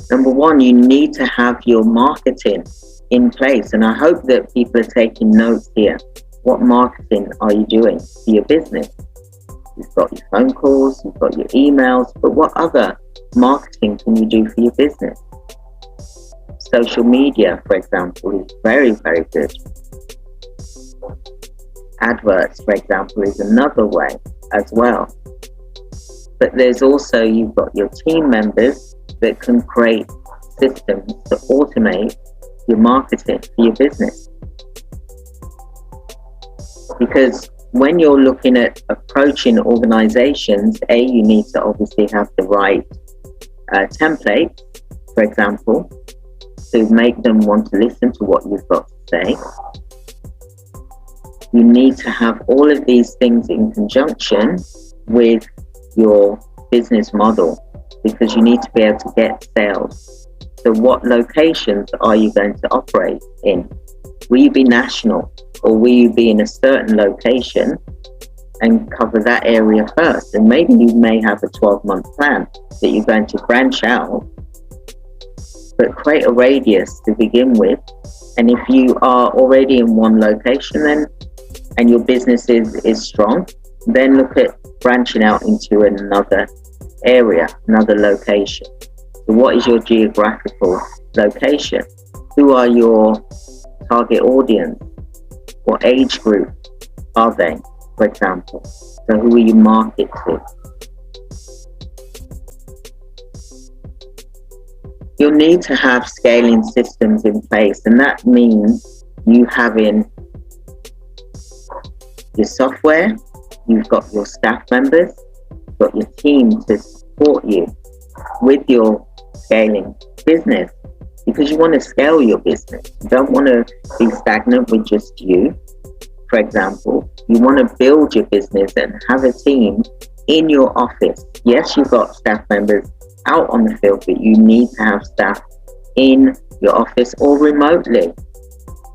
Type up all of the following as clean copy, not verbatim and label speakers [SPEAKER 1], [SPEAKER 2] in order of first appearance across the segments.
[SPEAKER 1] Number one, you need to have your marketing in place. And I hope that people are taking notes here. What marketing are you doing for your business? You've got your phone calls, you've got your emails, but what other marketing can you do for your business? Social media, for example, is very, very good. Adverts, for example, is another way as well. But there's also, you've got your team members that can create systems to automate your marketing for your business. Because when you're looking at approaching organizations, you need to obviously have the right template, for example, to make them want to listen to what you've got to say. You need to have all of these things in conjunction with your business model, because you need to be able to get sales. So what locations are you going to operate in? Will you be national, or will you be in a certain location and cover that area first? And maybe you may have a 12-month plan that you're going to branch out, but create a radius to begin with. And if you are already in one location then, and your business is strong, then look at branching out into another area, another location. So what is your geographical location? Who are your target audience? What age group are they, for example? So who will you market to? You'll need to have scaling systems in place, and that means you having your software, you've got your staff members, you've got your team to support you with your scaling business, because you want to scale your business. You don't want to be stagnant with just you, for example. You want to build your business and have a team in your office. Yes, you've got staff members out on the field, but you need to have staff in your office or remotely.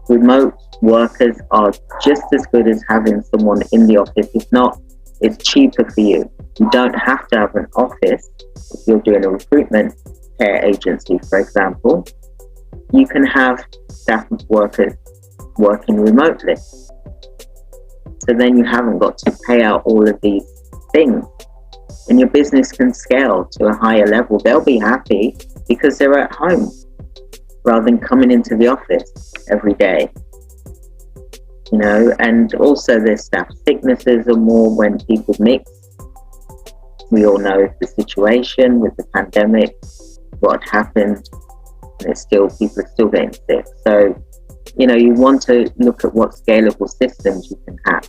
[SPEAKER 1] Remote workers are just as good as having someone in the office. If not, it's cheaper for you. You don't have to have an office. If you're doing a recruitment care agency, for example, you can have staff workers working remotely. So then you haven't got to pay out all of these things, and your business can scale to a higher level. They'll be happy because they're at home rather than coming into the office every day. You know, and also there's staff sicknesses are more when people mix. We all know the situation with the pandemic, what happened. There's still, people are still getting sick. So, you know, you want to look at what scalable systems you can have.